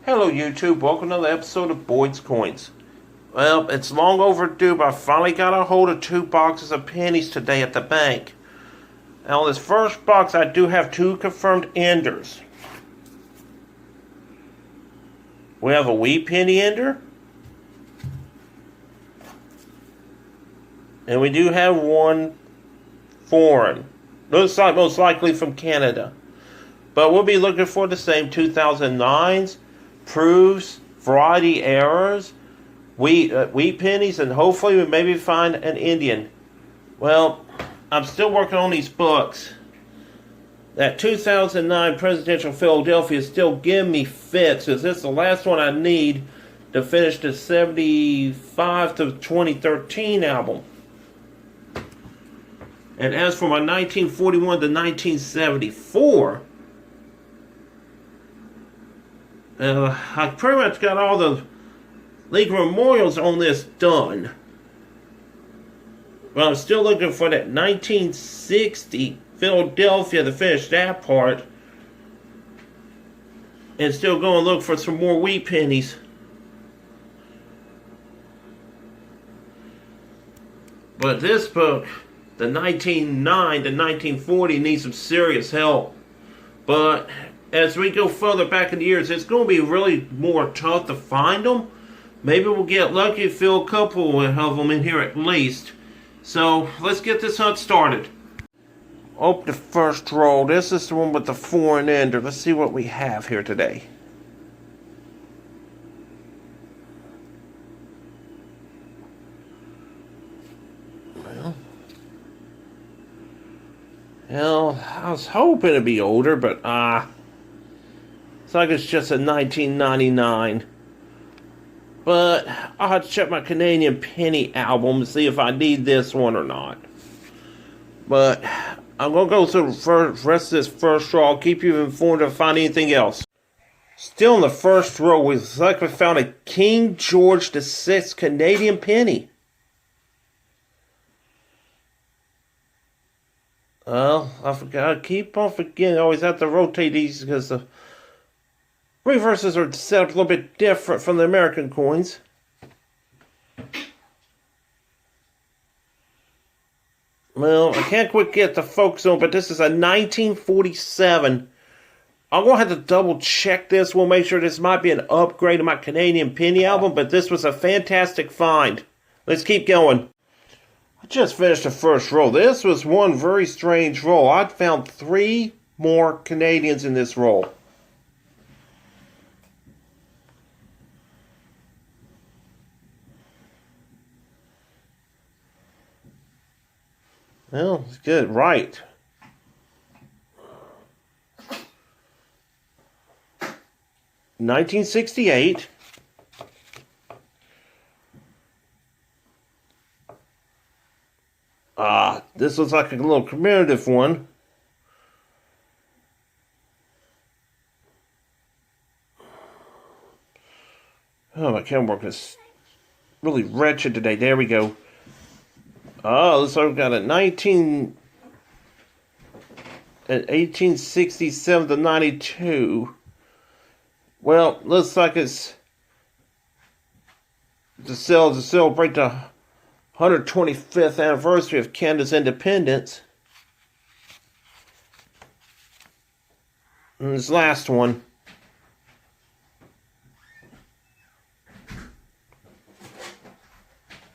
Hello YouTube, welcome to another episode of Boyd's Coins. Well, it's long overdue, but I finally got a hold of 2 boxes of pennies today at the bank. Now, this first box, I do have 2 confirmed enders. We have a wee penny ender. And we do have 1 foreign. Looks like most likely from Canada. But we'll be looking for the same 2009s, proofs, variety errors, wheat pennies, and hopefully we maybe find an Indian. Well, I'm still working on these books. That 2009 Presidential Philadelphia is still giving me fits, because this is the last one I need to finish the 75 to 2013 album. And as for my 1941 to 1974, I pretty much got all the league memorials on this done. But I'm still looking for that 1960 Philadelphia to finish that part. And still going to look for some more wheat pennies. But this book, the 1909 to 1940, needs some serious help. But as we go further back in the years, it's going to be really more tough to find them. Maybe we'll get lucky and fill a couple of them in here at least. So, let's get this hunt started. Open the first roll. This is the one with the foreign ender. Let's see what we have here today. Well, I was hoping it'd be older, but it's like it's just a 1999. But I'll have to check my Canadian penny album to see if I need this one or not. But I'm going to go through the rest of this first row. I'll keep you informed if I find anything else. Still in the first row, we found a King George VI Canadian penny. Well, I forgot. I keep on forgetting. I always have to rotate these because the reverses are set up a little bit different from the American coins. Well, I can't quite get the focus on, but this is a 1947. I'm going to have to double check this. We'll make sure this might be an upgrade of my Canadian penny album, but this was a fantastic find. Let's keep going. I just finished the first roll. This was one very strange roll. I found 3 more Canadians in this roll. Well, it's good. Right. $1968. This looks like a little commemorative one. Oh, my camera work is really wretched today. There we go. Oh, looks like we've got a 1867 to 92. Well, looks like it's to celebrate the 125th anniversary of Canada's independence. And this last one.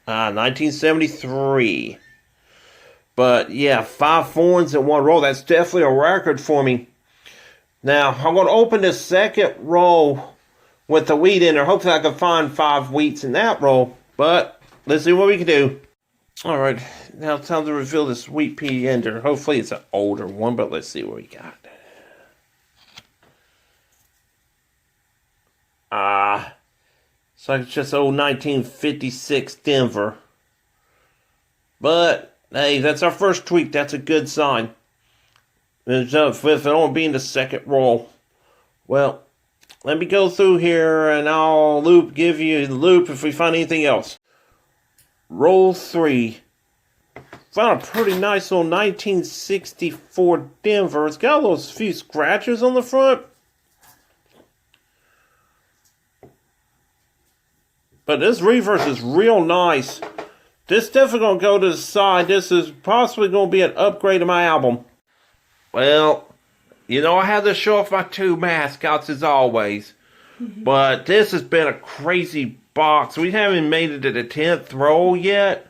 1973. But yeah, 5 foreigns in 1 roll. That's definitely a record for me. Now, I'm going to open this second roll with the wheat in there. Hopefully I can find 5 wheats in that roll. But let's see what we can do. Alright, now it's time to reveal this wheat penny ender. Hopefully it's an older one, but let's see what we got. It's like it's just old 1956 Denver. But, hey, that's our first tweak. That's a good sign. If it only being the second roll. Well, let me go through here and I'll give you the loop if we find anything else. Roll 3. Found a pretty nice little 1964 Denver. It's got those few scratches on the front. But this reverse is real nice. This definitely going to go to the side. This is possibly going to be an upgrade of my album. Well, you know, I had to show off my two mascots as always. But this has been a crazy box. We haven't made it to the 10th roll yet.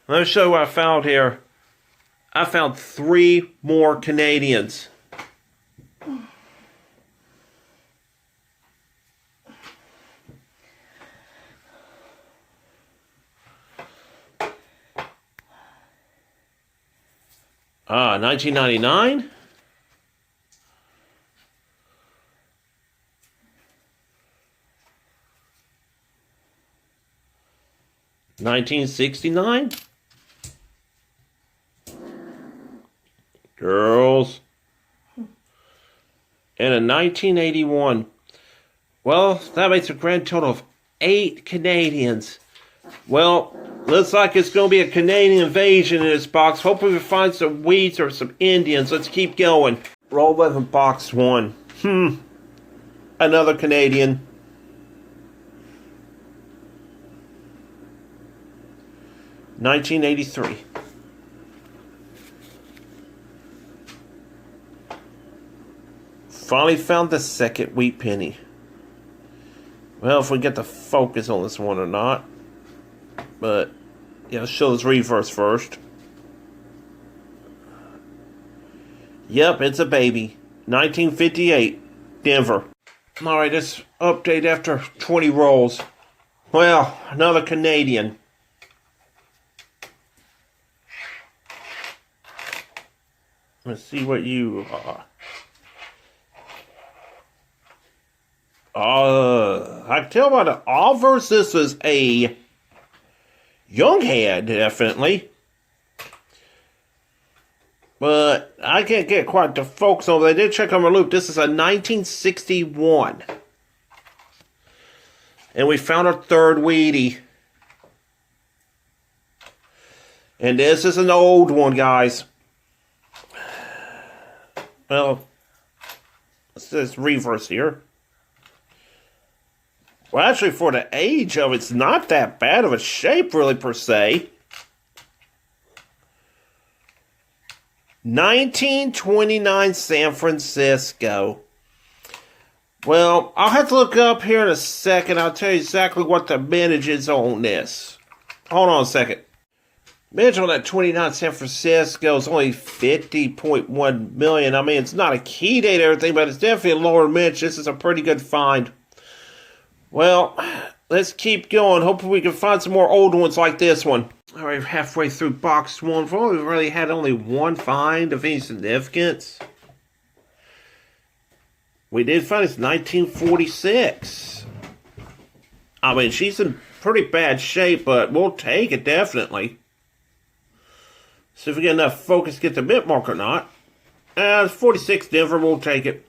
Let me show you what I found here. I found 3 more Canadians. Ah, 1999. 1969. Girls. And a 1981. Well, that makes a grand total of 8 Canadians. Well, looks like it's going to be a Canadian invasion in this box. Hopefully we find some Wheats or some Indians. Let's keep going. Roll 11, box 1. Another Canadian. $19.83. Finally found the second wheat penny. Well, if we get the focus on this one or not. But, yeah, let's show this reverse first. Yep, it's a baby. 1958, Denver. Alright, this update after 20 rolls. Well, another Canadian. Let's see what you are. I can tell by the obverse this is a young head, definitely. But I can't get quite the focus on it. I did check on my loop. This is a 1961. And we found our third Wheatie. And this is an old one, guys. Well, let's reverse here. Well, actually, for the age of it's not that bad of a shape, really, per se. 1929 San Francisco. Well, I'll have to look up here in a second. I'll tell you exactly what the mintage is on this. Hold on a second. Mintage on that 29 San Francisco is only 50.1 million. I mean, it's not a key date or everything, but it's definitely a lower mintage. This is a pretty good find. Well, let's keep going. Hopefully we can find some more old ones like this one. All right, halfway through box 1. We've only really had only one find of any significance. We did find it's 1946. I mean, she's in pretty bad shape, but we'll take it, definitely. See if we get enough focus to get the bit mark or not. It's 46 Denver, we'll take it.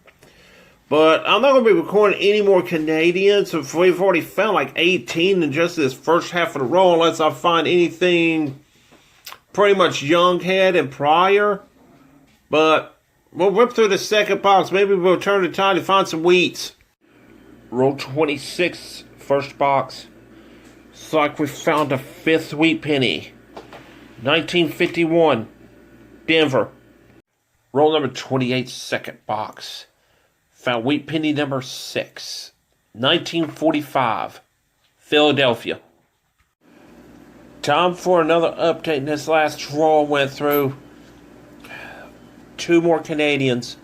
But I'm not going to be recording any more Canadians. If we've already found like 18 in just this first half of the roll, unless I find anything pretty much young head and prior. But we'll rip through the second box. Maybe we'll turn the tide and find some Wheats. Roll 26, first box. It's like we found a 5th wheat penny. 1951, Denver. Roll number 28, second box. Found wheat penny number 6. 1945, Philadelphia. Time for another update. In this last roll went through 2 more Canadians.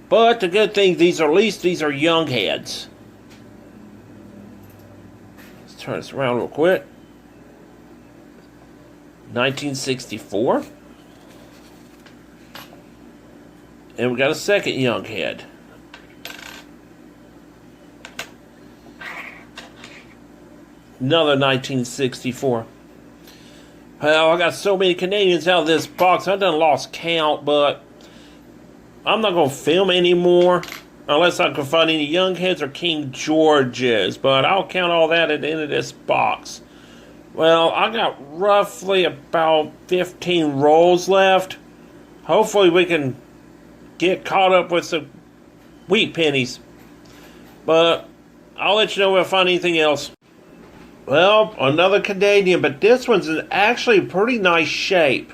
But the good thing, at least these are young heads. Let's turn this around real quick. 1964. And we got a second young head. Another 1964. Well, I got so many Canadians out of this box, I done lost count, but I'm not going to film anymore unless I can find any young heads or King Georges, but I'll count all that at the end of this box. Well, I got roughly about 15 rolls left. Hopefully we can get caught up with some wheat pennies. But I'll let you know if I find anything else. Well, another Canadian, but this one's in actually pretty nice shape.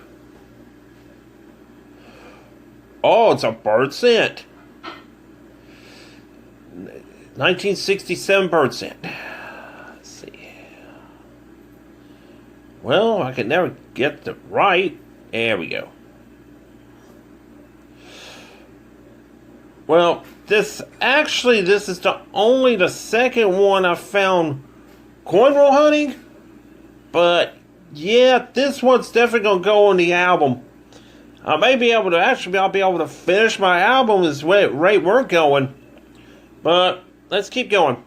Oh, it's a bird scent. 1967 bird scent. Let's see. Well, I can never get it right. There we go. Well, this is only the second one I found coin roll hunting. But yeah, this one's definitely gonna go on the album. I may be able to I'll be able to finish my album as rate we're going. But let's keep going.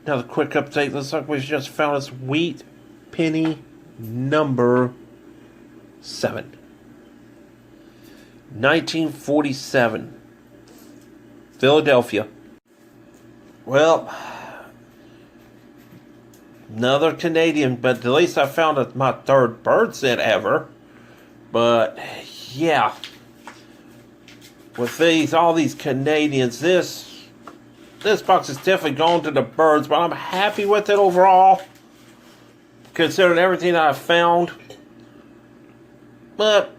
Another quick update. Looks like we just found this wheat penny number 7. 1947. Philadelphia. Well, another Canadian, but at least I found my third bird scent ever. But yeah, with all these Canadians, this box is definitely going to the birds, but I'm happy with it overall, considering everything I've found. But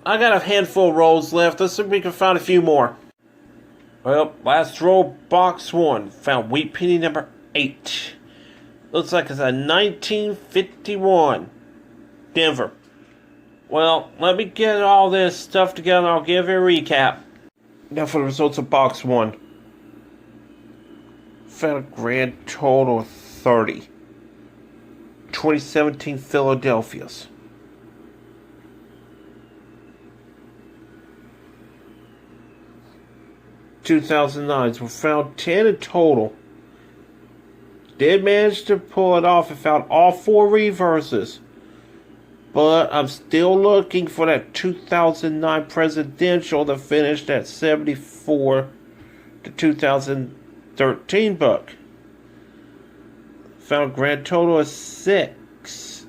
I got a handful of rolls left. Let's see if we can find a few more. Well, last roll, box 1. Found wheat penny number 8. Looks like it's a 1951. Denver. Well, let me get all this stuff together. I'll give you a recap. Now for the results of box 1. Found a grand total of 30. 2017 Philadelphia's. 2009s were found 10 in total. Did manage to pull it off and found all 4 reverses. But I'm still looking for that 2009 presidential that finished at 74 to 2013 book. Found a grand total of 6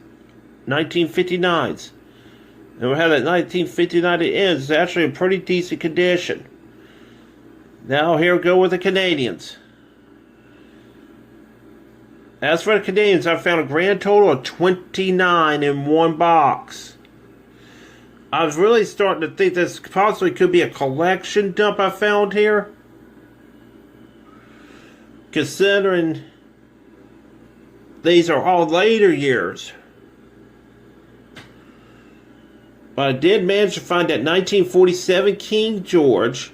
1959s. And we had that 1959 that ends. It's actually in pretty decent condition. Now here we go with the Canadians. As for the Canadians, I found a grand total of 29 in one box. I was really starting to think this possibly could be a collection dump I found here, considering these are all later years. But I did manage to find that 1947 King George,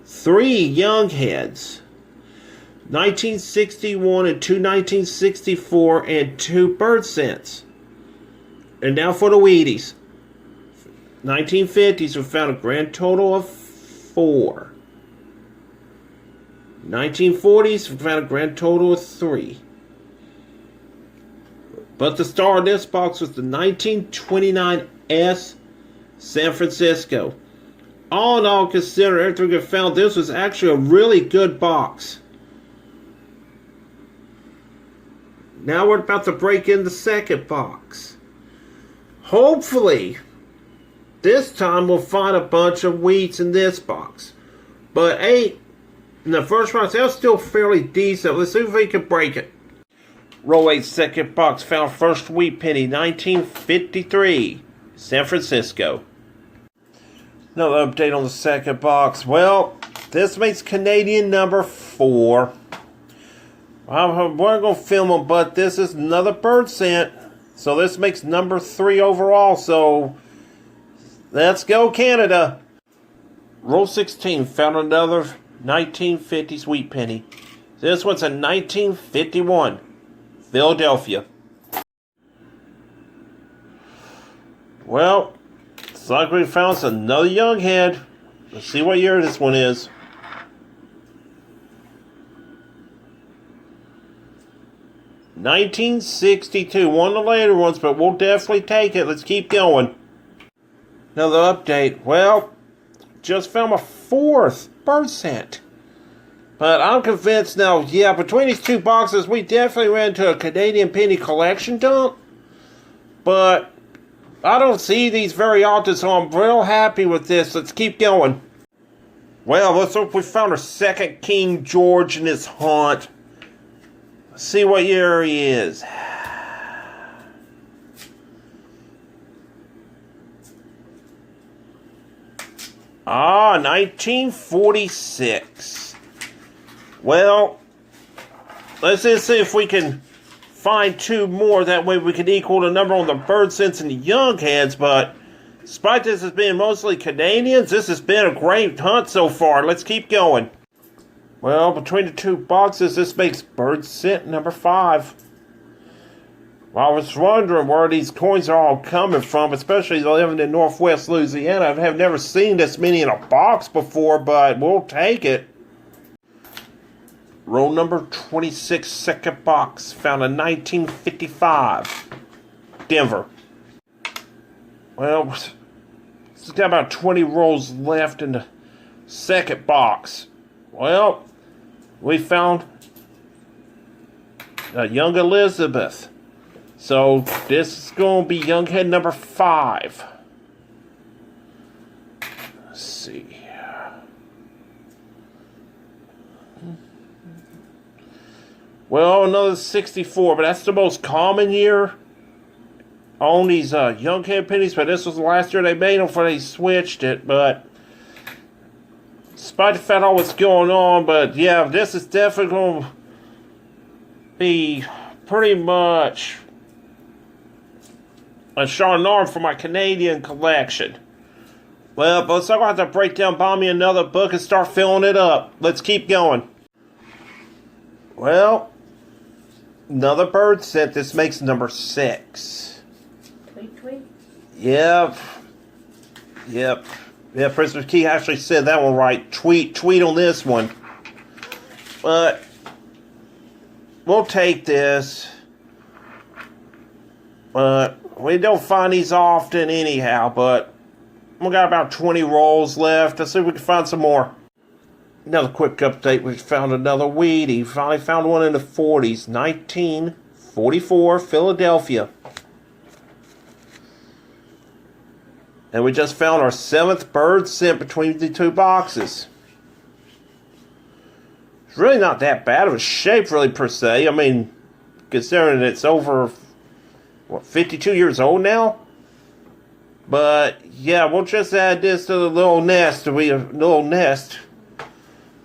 3 young heads, 1961 and 2 1964, and 2 bird scents. And now for the Wheaties. 1950s, we found a grand total of 4. 1940s, we found a grand total of 3. But the star of this box was the 1929 S San Francisco. All in all, consider everything we found, this was actually a really good box. Now we're about to break in the second box. Hopefully, this time we'll find a bunch of wheats in this box. But 8 in the first box, that was still fairly decent. Let's see if we can break it. Roll 8 second box, found first wheat penny, 1953, San Francisco. Another update on the second box. Well, this makes Canadian number 4. We're going to film them, but this is another bird scent. So this makes number 3 overall. So let's go, Canada. Roll 16, found another 1950s wheat penny. This one's a 1951, Philadelphia. Well, it's like we found another young head. Let's see what year this one is. (1962), one of the later ones, but we'll definitely take it. Let's keep going. Another update. Well, just found my 4th bird scent. But I'm convinced now, yeah, between these 2 boxes, we definitely ran into a Canadian penny collection dump. But I don't see these very often, so I'm real happy with this. Let's keep going. Well, let's hope we found our second King George in this hunt. Let's see what year he is. Ah, 1946. Well, let's just see if we can find two more. That way we can equal the number on the bird sense and the young heads. But despite this as being mostly Canadians, this has been a great hunt so far. Let's keep going. Well, between the two boxes, this makes bird scent number 5. Well, I was wondering where these coins are all coming from, especially living in Northwest Louisiana. I have never seen this many in a box before, but we'll take it. Roll number 26, second box, found in 1955, Denver. Well, it's got about 20 rolls left in the second box. Well, we found a young Elizabeth. So this is going to be young head number 5. Let's see. Well, another 64, but that's the most common year on these young head pennies. But this was the last year they made them before they switched it. But despite the fact all what's going on, but yeah, this is definitely going to be pretty much a Chardonnay for my Canadian collection. Well, but so I'm going to have to break down, buy me another book and start filling it up. Let's keep going. Well, another bird scent. This makes number 6. Tweet, tweet. Yep. Yeah, Princess Key actually said that one right. Tweet on this one. But we'll take this. But we don't find these often anyhow. But we got about 20 rolls left. Let's see if we can find some more. Another quick update. We found another Wheatie. Finally found one in the 40s. 1944, Philadelphia. And we just found our 7th bird scent between the two boxes. It's really not that bad of a shape, really, per se. I mean, considering it's over, 52 years old now? But, yeah, we'll just add this to the little nest.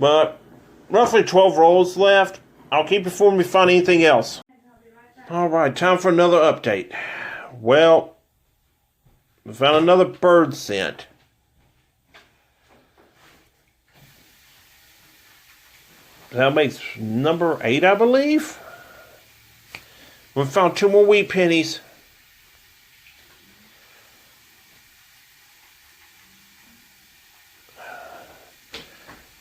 But, roughly 12 rolls left. I'll keep it for me if we find anything else. Alright, time for another update. Well, we found another bird scent. That makes number 8, I believe. We found 2 more wheat pennies.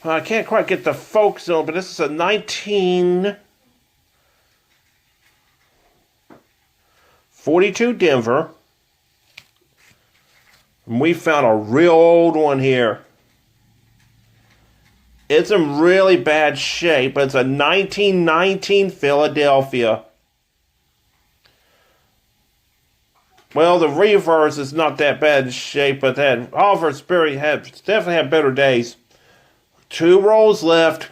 I can't quite get the focus on, but this is a 1942 Denver. And we found a real old one here. It's in really bad shape, but it's a 1919 Philadelphia. Well, the reverse is not that bad in shape, but that Oliver Sperry definitely had better days. 2 rolls left.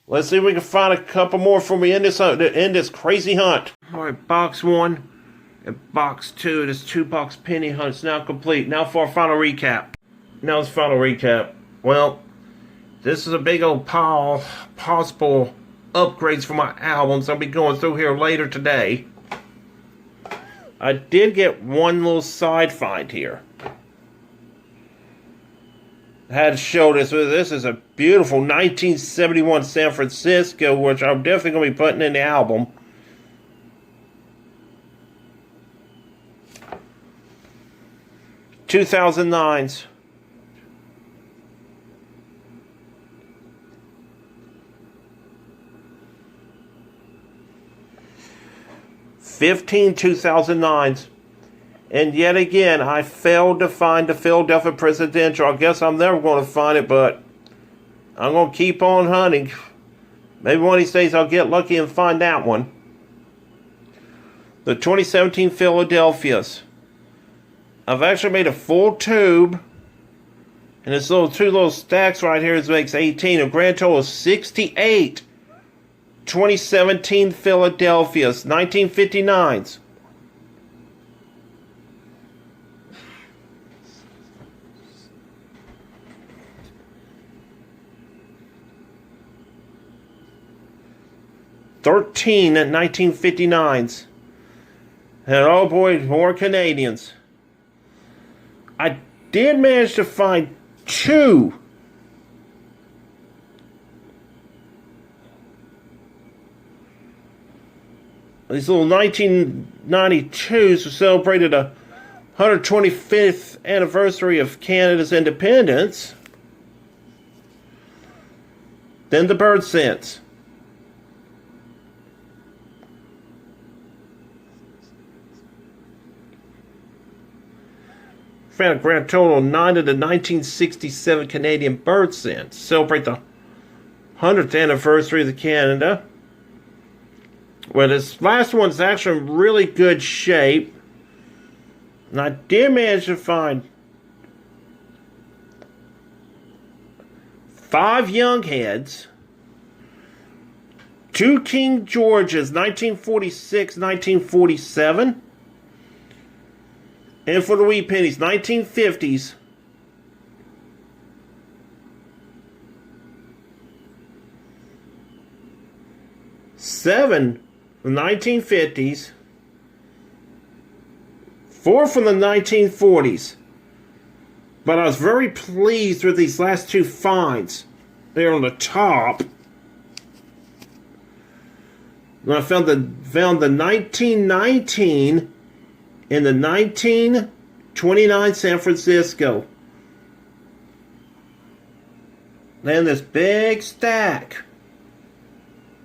Let's see if we can find a couple more for me in this crazy hunt. All right, box 1 and box 2. This 2-box penny hunt is now complete. Now for our final recap. Well, this is a big old pile of possible upgrades for my albums I'll be going through here later today. I did get one little side find here. I had to show this. This is a beautiful 1971 San Francisco, which I'm definitely going to be putting in the album. (2009s). 15 2009s. And yet again, I failed to find the Philadelphia Presidential. I guess I'm never going to find it, but I'm going to keep on hunting. Maybe one of these days I'll get lucky and find that one. The 2017 Philadelphias. I've actually made a full tube. And this 2 little stacks right here makes 18. A grand total of 68 2017 Philadelphia's 1959s. Thirteen at 1959s. And oh boy, more Canadians. I did manage to find two. These little 1992s celebrated a 125th anniversary of Canada's independence. Then the bird sense. Found a grand total of 9 of the 1967 Canadian bird sense. Celebrate the 100th anniversary of the Canada. Well, this last one's actually in really good shape. And I did manage to find 5 young heads, 2 King Georges, 1946, 1947. And for the wee pennies, 1950s. Seven from the 1950s. 4 from the 1940s. But I was very pleased with these last 2 finds. They're on the top. And I found the 1919 in the 1929 San Francisco. Then this big stack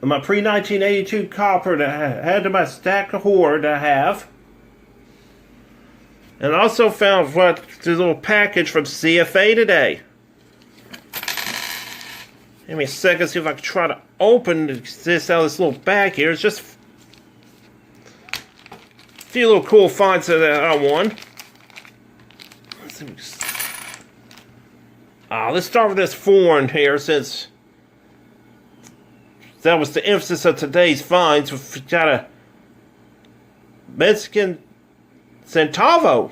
of my pre-1982 copper that I had to my stack of hoard I have. And I also found this little package from CFA today. Give me a second, see if I can try to open this out of this little bag here. It's just a few little cool finds that I won. Let's start with this foreign here, since that was the emphasis of today's finds. We've got a Mexican Centavo.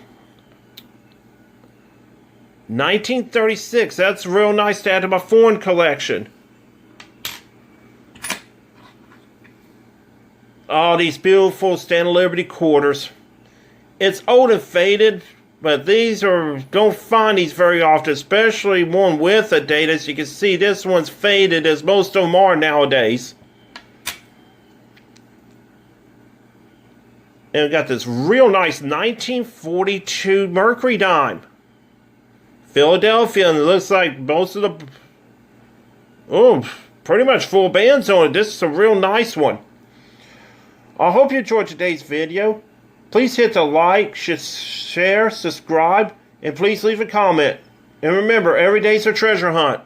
1936. That's real nice to add to my foreign collection. Oh, these beautiful Stand of Liberty quarters. It's old and faded, but these don't find these very often, especially one with a date. As you can see, this one's faded, as most of them are nowadays. And we got this real nice 1942 Mercury dime. Philadelphia, and it looks like most of the... pretty much full bands on it. This is a real nice one. I hope you enjoyed today's video. Please hit the like, share, subscribe, and please leave a comment. And remember, every day's a treasure hunt.